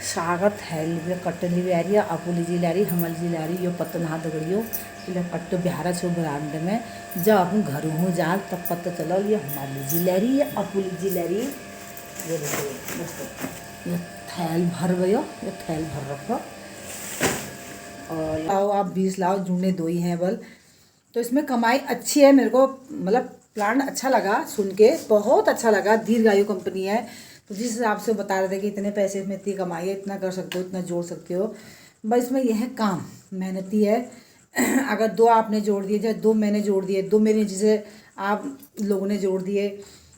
सागर थैली कट्टली भी आ रही है, अपुली जी ला रही, हमल जी ला रही, यो पत्तो नहा दगड़ियो इला कट्टो बिहारा छो बरामद में। जब अपन घर हो जा तब पता चलो ये हमारी जी ला रही है, अपुली जी ला रही। ये देखो दोस्तों, ये थैल भर गयो, ये थैल भर रखो। और लाओ आप 20 लाओ, जूने दो ही हैं बल। तो इसमें कमाई अच्छी है, मेरे को मतलब प्लान अच्छा लगा सुन के, बहुत अच्छा लगा। दीर्घायु कंपनी है, तो जिस हिसाब से बता रहे थे कि इतने पैसे में इतनी कमाई है, इतना कर सकते हो, इतना जोड़ सकते हो। बस इसमें यह है काम मेहनती है। अगर 2 आपने जोड़ दिए, चाहे 2 मैंने जोड़ दिए, 2 मेरे जैसे आप लोगों ने जोड़ दिए,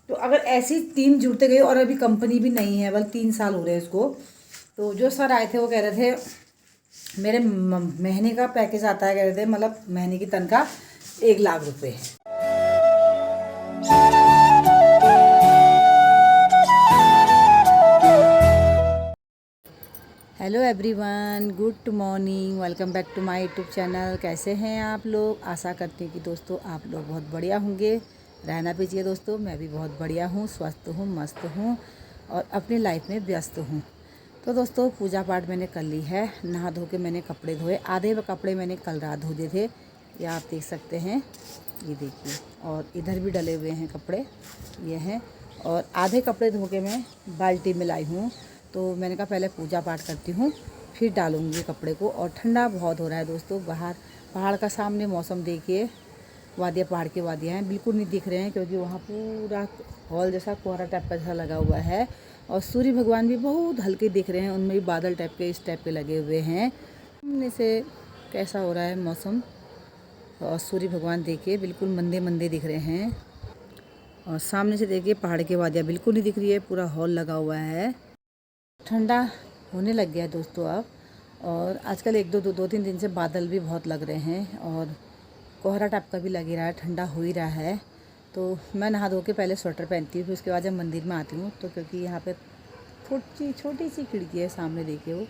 तो अगर ऐसी 3 जुड़ते गए, और अभी कंपनी भी नहीं है, बल 3 साल हो रहे हैं इसको। तो जो सर आए थे वो कह रहे थे मेरे महीने का पैकेज आता है, कह रहे थे मतलब महीने की तनख्वाह 1 लाख रुपए। Hello everyone, good morning, welcome back to my YouTube channel. कैसे हैं आप लोग? आशा करती हूँ कि दोस्तों आप लोग बहुत बढ़िया होंगे। रहना पीजिए दोस्तों, मैं भी बहुत बढ़िया हूँ, स्वस्थ हूँ, मस्त हूँ और अपनी लाइफ में व्यस्त हूँ। तो दोस्तों पूजा पाठ मैंने कर ली है, नहा धो के मैंने कपड़े धोए। आधे कपड़े मैंने कल रात धो दिए थे, ये आप देख सकते हैं, ये देखिए। और इधर भी डले हुए हैं कपड़े, ये हैं। और आधे कपड़े धो के मैं बाल्टी में लाई हूँ। तो मैंने कहा पहले पूजा पाठ करती हूँ, फिर डालूँगी कपड़े को। और ठंडा बहुत हो रहा है दोस्तों बाहर। पहाड़ का सामने मौसम देखिए, वादियाँ, पहाड़ की वादियाँ हैं, बिल्कुल नहीं दिख रहे हैं क्योंकि वहाँ पूरा हॉल जैसा कोहरा टाइप का जैसा लगा हुआ है। और सूर्य भगवान भी बहुत हल्के दिख रहे हैं, उनमें भी बादल टाइप के इस टाइप के लगे हुए हैं। सामने से कैसा हो रहा है मौसम, और सूर्य भगवान देखिए बिल्कुल मंदे मंदे दिख रहे हैं। और सामने से देखिए पहाड़ की वादियाँ बिल्कुल नहीं दिख रही है, पूरा हॉल लगा हुआ है। ठंडा होने लग गया है दोस्तों अब। और आजकल 2-3 दिन से बादल भी बहुत लग रहे हैं और कोहरा टाइप का भी लग ही रहा है, ठंडा हो ही रहा है। तो मैं नहा धो के पहले स्वेटर पहनती हूँ, फिर उसके बाद जब मंदिर में आती हूँ तो क्योंकि यहाँ पे छोटी सी खिड़की है सामने देखिए वो,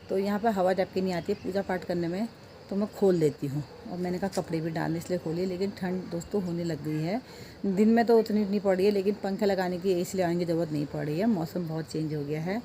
तो यहाँ पे हवा टाइप की नहीं आती है पूजा पाठ करने में, तो मैं खोल देती हूँ। और मैंने कहा कपड़े भी डालने इसलिए खोली, लेकिन ठंड दोस्तों होने लग गई है। दिन में तो उतनी नहीं पड़ रही है, लेकिन पंखे लगाने की, एसी लगाने की ज़रूरत नहीं पड़ रही है, मौसम बहुत चेंज हो गया है।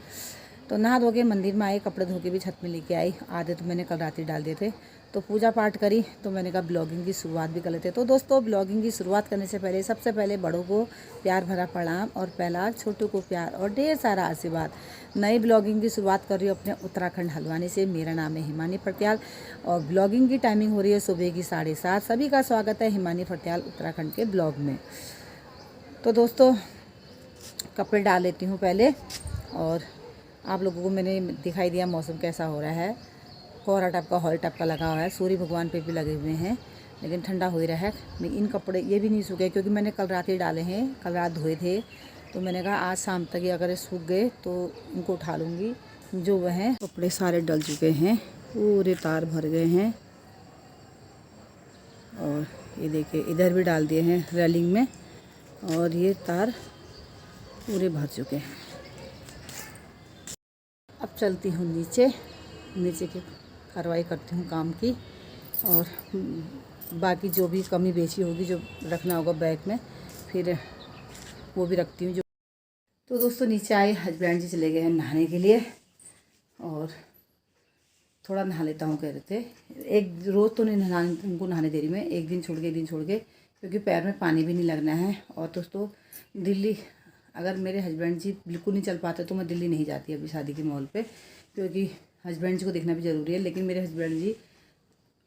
तो नहा धो के मंदिर में आई, कपड़े धो के भी छत में लेके आई। आधे तो मैंने कल रात ही डाल दिए थे। तो पूजा पाठ करी, तो मैंने कहा ब्लॉगिंग की शुरुआत भी कर लेते। तो दोस्तों ब्लॉगिंग की शुरुआत करने से पहले सबसे पहले बड़ों को प्यार भरा प्रणाम, और पहला छोटों को प्यार और ढेर सारा आशीर्वाद। नई ब्लॉगिंग की शुरुआत कर रही हूँ अपने उत्तराखंड हल्द्वानी से। मेरा नाम है हिमानी फर्त्याल और ब्लॉगिंग की टाइमिंग हो रही है सुबह की 7:30। सभी का स्वागत है हिमानी फर्त्याल उत्तराखंड के ब्लॉग में। तो दोस्तों कपड़े डाल लेती हूँ पहले। और आप लोगों को मैंने दिखाई दिया मौसम कैसा हो रहा है, कोहरा टाइप का, हॉल टाइप का लगा हुआ है, सूर्य भगवान पे भी लगे हुए हैं, लेकिन ठंडा हो ही रहा है। मैं इन कपड़े ये भी नहीं सूखे क्योंकि मैंने कल रात ही डाले हैं, कल रात धोए थे। तो मैंने कहा आज शाम तक ही अगर ये सूख गए तो इनको उठा लूँगी। जो वह हैं कपड़े सारे डल चुके हैं, पूरे तार भर गए हैं। और ये देखिए इधर भी डाल दिए हैं रेलिंग में, और ये तार पूरे भर चुके हैं। अब चलती हूँ नीचे की कार्रवाई करती हूँ काम की, और बाकी जो भी कमी बेची होगी, जो रखना होगा बैग में, फिर वो भी रखती हूँ। तो दोस्तों नीचे आए, हस्बैंड जी चले गए हैं नहाने के लिए, और थोड़ा नहा लेता हूँ कह रहे थे। एक रोज़ तो नहीं उनको नहाने दे रही मैं, एक दिन छोड़ के, क्योंकि पैर में पानी भी नहीं लगना है। और दोस्तों दिल्ली, अगर मेरे हस्बैंड जी बिल्कुल नहीं चल पाते तो मैं दिल्ली नहीं जाती अभी शादी के माहौल पे, क्योंकि हस्बैंड जी को देखना भी ज़रूरी है। लेकिन मेरे हस्बैंड जी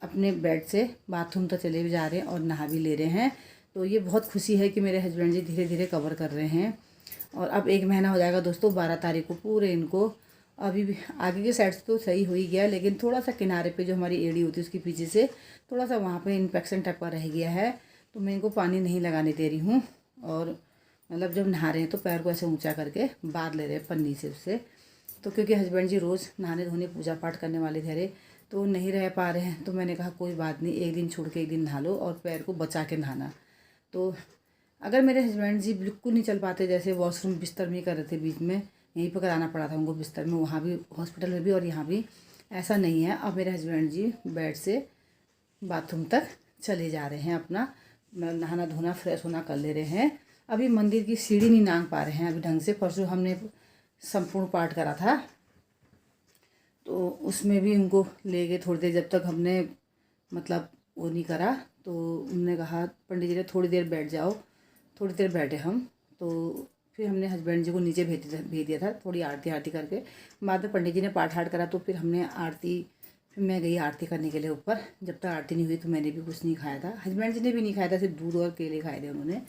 अपने बेड से बाथरूम तक चले भी जा रहे हैं और नहा भी ले रहे हैं। तो ये बहुत खुशी है कि मेरे हस्बैंड जी धीरे धीरे कवर कर रहे हैं। और अब 1 महीना हो जाएगा दोस्तों, 12 तारीख को पूरे इनको। अभी भी आगे के साइड से तो सही हो ही गया, लेकिन थोड़ा सा किनारे पे जो हमारी एड़ी होती है उसके पीछे से थोड़ा सा वहाँ पे इन्फेक्शन टाइप का रह गया है। तो मैं इनको पानी नहीं लगाने दे रही हूँ, और मतलब जब नहा रहे हैं तो पैर को ऐसे ऊंचा करके बांध ले रहे हैं पन्नी से उससे। तो क्योंकि हस्बैंड जी रोज़ नहाने धोने पूजा पाठ करने वाले थे, तो नहीं रह पा रहे हैं, तो मैंने कहा कोई बात नहीं, एक दिन छोड़ के एक दिन नहा लो और पैर को बचा के नहाना। तो अगर मेरे हस्बैंड जी बिल्कुल नहीं चल पाते, जैसे वॉशरूम बिस्तर में ही कर रहे थे, बीच में यहीं पर कराना पड़ा था उनको बिस्तर में, वहाँ भी हॉस्पिटल में भी और यहाँ भी, ऐसा नहीं है। अब मेरे हस्बैंड जी बेड से बाथरूम तक चले जा रहे हैं, अपना नहाना धोना फ्रेश होना कर ले रहे हैं। अभी मंदिर की सीढ़ी नहीं नांग पा रहे हैं अभी ढंग से। परसों हमने संपूर्ण पाठ करा था, तो उसमें भी उनको ले गए थोड़ी देर, जब तक हमने मतलब वो नहीं करा तो उन्होंने कहा पंडित जी ने थोड़ी देर बैठ जाओ। थोड़ी देर बैठे हम, तो फिर हमने हस्बैंड जी को नीचे भेज दिया था थोड़ी आरती करके। बाद में पंडित जी ने पाठ हाठ करा तो फिर हमने फिर मैं गई आरती करने के लिए ऊपर। जब तक आरती नहीं हुई तो मैंने भी कुछ नहीं खाया था, हस्बैंड जी ने भी नहीं खाया था, सिर्फ दूध और केले खाए थे उन्होंने।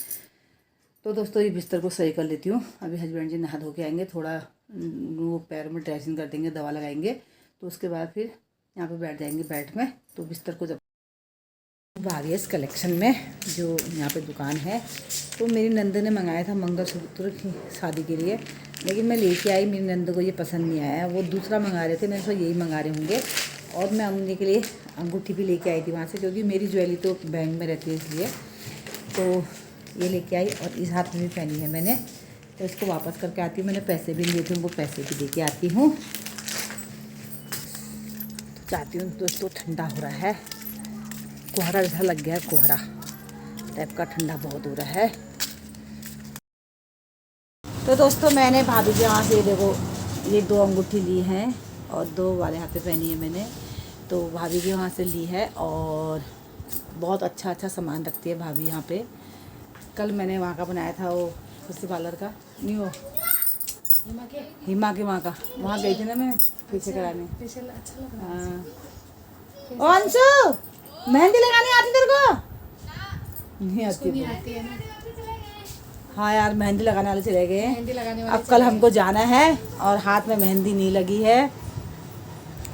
तो दोस्तों ये बिस्तर को सही कर लेती हूँ। अभी हस्बैंड जी नहा धो के आएंगे, थोड़ा वो पैर में ड्रेसिंग कर देंगे, दवा लगाएंगे, तो उसके बाद फिर यहाँ पे बैठ जाएंगे बेड में। तो बिस्तर को जब वारियस कलेक्शन में जो यहाँ पे दुकान है, तो मेरी नंद ने मंगाया था मंगलसूत्र की शादी के लिए, लेकिन मैं लेके आई, मेरी नंद को ये पसंद नहीं आया। वो दूसरा मंगा रहे थे, मैंने सोचा यही मंगा रहे होंगे। और मैं अंगूठी के लिए अंगूठी भी लेके आई थी वहाँ से, क्योंकि मेरी ज्वेलरी तो बैंक में रहती है इसलिए। तो ये लेके आई और इस हाथ में भी पहनी है मैंने, तो इसको वापस करके आती हूँ। मैंने पैसे भी लिए थे, उनको पैसे भी दे के आती हूँ। तो चाहती हूँ दोस्तों, ठंडा हो रहा है, कोहरा जैसा लग गया है, कोहरा टाइप का, ठंडा बहुत हो रहा है। तो दोस्तों मैंने भाभी के यहाँ से देखो ये 2 अंगूठी ली हैं और 2 वाले हाथ पे पहनी है मैंने, तो भाभी के वहाँ से ली है। और बहुत अच्छा सामान रखती है भाभी यहाँ पे। कल मैंने वहाँ का बनाया था, वो खुशी पार्लर का नहीं, वो हिमा के वहाँ का, वहाँ गई थी ना मैं पीछे कराने। हाँ, अंशु मेहंदी लगाने आती तेरे को? नहीं आती है ना। हाँ यार, मेहंदी लगाने वाले चले गए। अब कल हमको जाना है और हाथ में मेहंदी नहीं लगी है।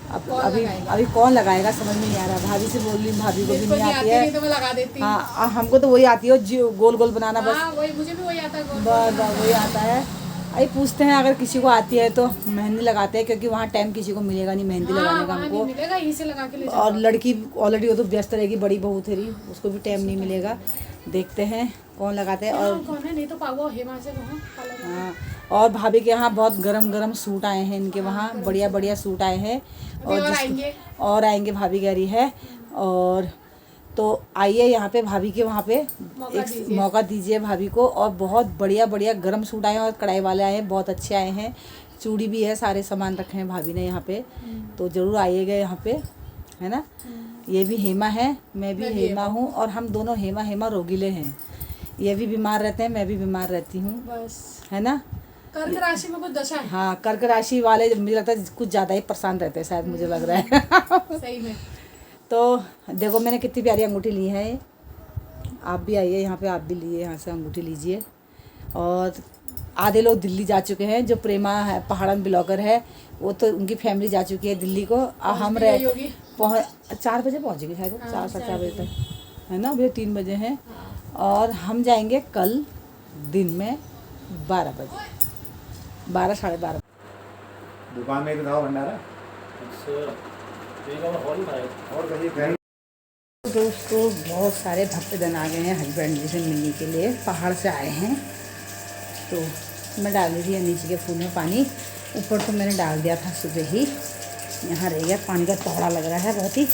अब अभी कौन लगाएगा समझ में नहीं आ रहा। भाभी से बोल रही, भाभी को भी नहीं आती है। तो मैं लगा देती। हाँ, हमको तो वही आती है, जो गोल गोल बनाना बस। वही मुझे भी वही आता है, बस वही आता है। अभी पूछते हैं, अगर किसी को आती है तो मेहंदी लगाते हैं, क्योंकि वहाँ टाइम किसी को मिलेगा नहीं मेहंदी लगाने का हमको। मिलेगा, यहीं से लगा के ले जाओ। और लड़की ऑलरेडी वो तो व्यस्त रहेगी, बड़ी बहू तेरी, उसको भी टाइम नहीं मिलेगा। देखते हैं कौन लगाते हैं। और कौन है, नहीं तो पागो हेमा से वहाँ। हाँ, और भाभी के यहाँ बहुत गरम सूट आए हैं, इनके वहाँ बढ़िया सूट आए हैं। और आएंगे भाभी कह रही है। और तो आइए यहाँ पे भाभी के वहाँ पे एक मौका दीजिए भाभी को। और बहुत बढ़िया गरम सूट आए हैं और कढ़ाई वाले आए हैं, बहुत अच्छे आए हैं। चूड़ी भी है, सारे सामान रखे हैं भाभी ने यहाँ पे, तो ज़रूर आइएगा यहाँ पे, है ना। ये भी हेमा है, मैं भी हेमा हूँ, और हम दोनों हेमा रोगीले हैं। ये भी बीमार रहते हैं, मैं भी बीमार रहती हूँ, है ना। कर्क राशि में कुछ दशा है। हाँ, कर्क राशि वाले मुझे लगता है कुछ ज़्यादा ही परेशान रहते हैं शायद, मुझे लग रहा है। सही में। तो देखो मैंने कितनी प्यारी अंगूठी ली है। आप भी आइए यहाँ पे, आप भी लिए यहाँ से अंगूठी लीजिए। और आधे लोग दिल्ली जा चुके हैं, जो प्रेमा है पहाड़न ब्लॉगर है, वो तो उनकी फैमिली जा चुकी है दिल्ली को। हम 4 बजे पहुँचेंगे शायद, 4 साढ़े 4 बजे तक, है ना। अभी 3 बजे हैं। और हम जाएंगे कल दिन में 12 बजे, 12 साढ़े 12। दुकान में बताओ भंडारा। दोस्तों बहुत सारे भक्तजन आ गए हैं हस्बैंड जी से मिलने के लिए, पहाड़ से आए हैं। तो मैं डाल दी थी नीचे के फूल में पानी, ऊपर तो मैंने डाल दिया था सुबह ही। यहाँ रह गया पानी का तोड़ा लग रहा है बहुत ही।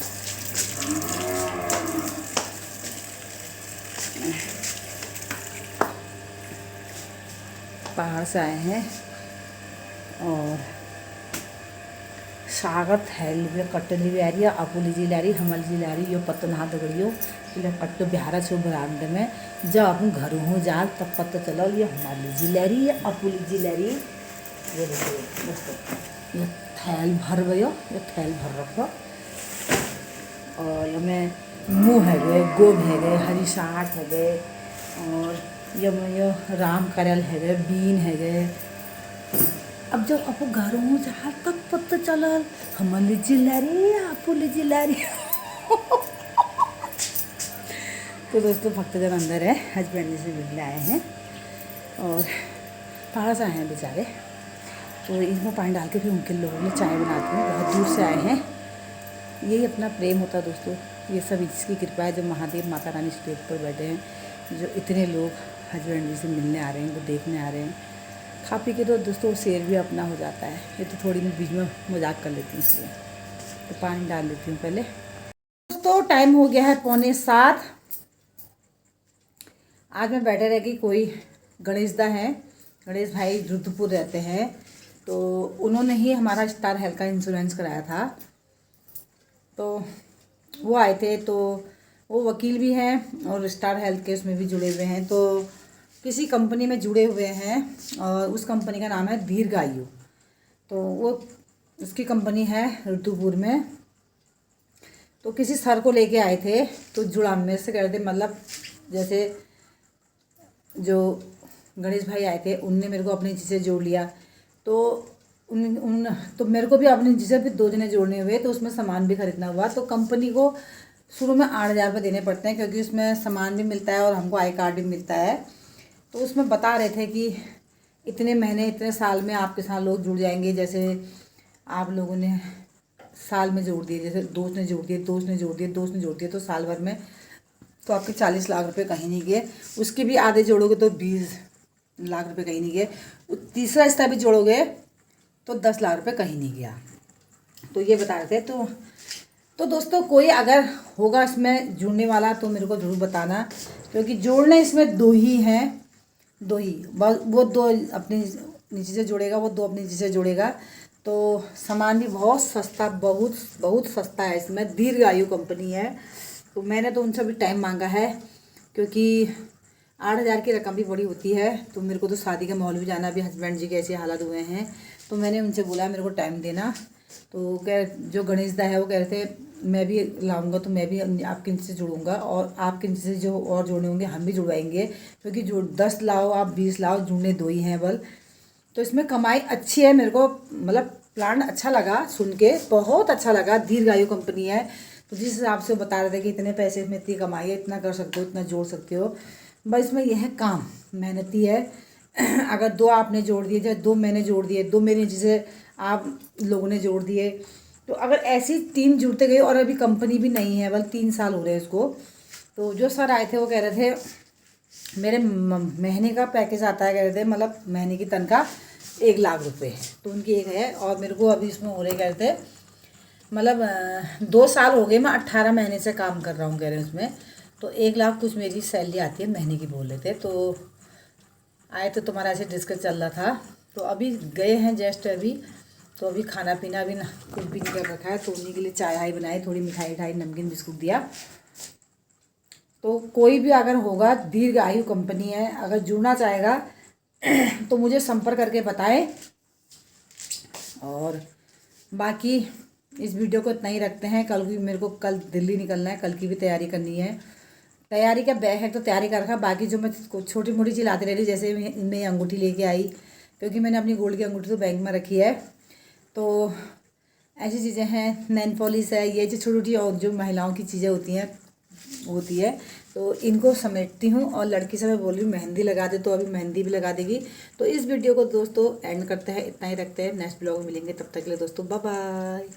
पहाड़ से आए हैं और सागत है, कट्टली भी आ रही है, अपुली जी ला रही, हमल जी ला रही, यो पत्तो नहा दगड़ियो इसलिए कट्टो बिहारा छो बरामदे में। जब अपन घर हो जा तब पता चलो ये हमारी जी ला रही है, अपुली जी ला रही। ये देखिए दोस्तों, ये थैल भर गयो, ये थैल भर रखो। और ये मुँह है गए, गोभ है गए, हरी साग है गए, और यो राम करल है गए, बीन है गए। अब जब आपको घर हो जा तब पता चला हमारी जिला रही आपू जिला रही। तो दोस्तों भक्तजन अंदर है, हस्बैंड जी से मिलने आए हैं और पास आए हैं बेचारे। तो इसमें पानी डाल के फिर उनके लोगों ने चाय बनाती हूँ, बहुत दूर से आए हैं। यही अपना प्रेम होता है दोस्तों, ये सब इसकी कृपा है जो महादेव माता रानी स्टेज पर बैठे हैं, जो इतने लोग हस्बैंड जी से मिलने आ रहे हैं, वो देखने आ रहे हैं। खा पी के तो दोस्तों शेर भी अपना हो जाता है। ये तो थोड़ी मैं बीच में मजाक कर लेती हूँ इसलिए। तो पानी डाल लेती हूँ पहले। दोस्तों टाइम हो गया है 6:45। आज मैं बैठे रह गई, कोई गणेश दा है, गणेश भाई रुद्रपुर रहते हैं, तो उन्होंने ही हमारा स्टार हेल्थ का इंश्योरेंस कराया था। तो वो आए थे, तो वो वकील भी हैं और स्टार हेल्थ के उसमें भी जुड़े हुए हैं। तो किसी कंपनी में जुड़े हुए हैं और उस कंपनी का नाम है दीर्घायु। तो वो उसकी कंपनी है ऋतुपुर में। तो किसी सर को लेके आए थे, तो जुड़ा मेरे से कह रहे थे, मतलब जैसे जो गणेश भाई आए थे उनने मेरे को अपनी चीज़ें जोड़ लिया। तो उन उन तो मेरे को भी अपनी चीज़ें भी 2 जने जोड़ने हुए, तो उसमें सामान भी खरीदना हुआ। तो कंपनी को शुरू में 8,000 रुपये देने पड़ते हैं, क्योंकि उसमें सामान भी मिलता है और हमको आई कार्ड भी मिलता है। तो उसमें बता रहे थे कि इतने महीने इतने साल में आपके साथ लोग जुड़ जाएंगे। जैसे आप लोगों ने साल में जोड़ दिए, जैसे दोस्त ने जोड़ दिए, दोस्त ने जोड़ दिए, दोस्त ने जोड़ दिए, तो साल भर में तो आपके 40 लाख रुपए कहीं नहीं गए। उसके भी आधे जोड़ोगे तो 20 लाख रुपए कहीं नहीं गए। तीसरा हिस्सा भी जोड़ोगे तो 10 लाख रुपए कहीं नहीं गया। तो ये बता रहे थे। तो दोस्तों, कोई अगर होगा इसमें जुड़ने वाला तो मेरे को ज़रूर बताना, क्योंकि जोड़ने इसमें 2 ही हैं, 2 ही। वो 2 अपनी नीचे से जोड़ेगा, वो 2 अपनी नीचे से जोड़ेगा। तो सामान भी बहुत सस्ता, बहुत बहुत सस्ता है। इसमें दीर्घायु कंपनी है। तो मैंने तो उनसे भी टाइम मांगा है, क्योंकि 8,000 की रकम भी बड़ी होती है। तो मेरे को तो शादी का माहौल भी जाना, भी हस्बैंड जी के ऐसे हालात हुए हैं। तो मैंने उनसे बोला मेरे को टाइम देना। तो जो गणेश दा है वो कह रहे थे मैं भी लाऊंगा, तो मैं भी आपके इनसे जुड़ूंगा, और आपके इनसे जो और जोड़ने होंगे हम भी जुड़वाएंगे। क्योंकि जो 10 लाओ आप 20 लाओ, जुड़ने 2 ही हैं बल। तो इसमें कमाई अच्छी है। मेरे को मतलब प्लान अच्छा लगा, सुन के बहुत अच्छा लगा। दीर्घायु कंपनी है। तो जिस हिसाब से बता रहे थे कि इतने पैसे में इतनी कमाई है, इतना कर सकते हो, इतना जोड़ सकते हो। बस इसमें यह है, काम मेहनती है। अगर 2 आपने जोड़ दिए, चाहे 2 मैंने जोड़ दिए, 2 मेरे जिसे आप लोगों ने जोड़ दिए, तो अगर ऐसी 3 जुड़ते गए, और अभी कंपनी भी नहीं है, बल्कि 3 साल हो रहे हैं इसको। तो जो सर आए थे वो कह रहे थे मेरे महीने का पैकेज आता है, कह रहे थे मतलब महीने की तनख्वाह 1 लाख रुपए। तो उनकी एक है, और मेरे को अभी इसमें हो रहे कह रहे थे मतलब 2 साल हो गए, मैं 18 महीने से काम कर रहा हूँ कह रहे हैं उसमें। तो 1 लाख कुछ मेरी सैलरी आती है महीने की बोल रहे थे। तो आए तो तुम्हारा ऐसे डिस्कस चल रहा था। तो अभी गए हैं जस्ट अभी। तो अभी खाना पीना भी ना कुछ भी नहीं कर रखा है। तो उन्हीं के लिए चाय हाई बनाई, थोड़ी मिठाई ठाई नमकीन बिस्कुट दिया। तो कोई भी अगर होगा, दीर्घायु कंपनी है, अगर जुड़ना चाहेगा तो मुझे संपर्क करके बताएं। और बाकी इस वीडियो को इतना ही रखते हैं। कल भी मेरे को कल दिल्ली निकलना है, कल की भी तैयारी करनी है। तैयारी का बैग है तो तैयारी कर रखा। बाकी जो मैं छोटी मोटी चीज़ लाती रह रही, जैसे मैं अंगूठी लेके आई, क्योंकि मैंने अपनी गोल्ड की अंगूठी तो बैंक में रखी है। तो ऐसी चीज़ें हैं, नेल पॉलिश है, ये जो छोटी छोटी और जो महिलाओं की चीज़ें होती है, तो इनको समेटती हूँ। और लड़की से मैं बोल रही हूँ मेहंदी लगा दे, तो अभी मेहंदी भी लगा देगी। तो इस वीडियो को दोस्तों एंड करते हैं, इतना ही रखते हैं। नेक्स्ट ब्लॉग में मिलेंगे, तब तक के लिए दोस्तों बाय बाय।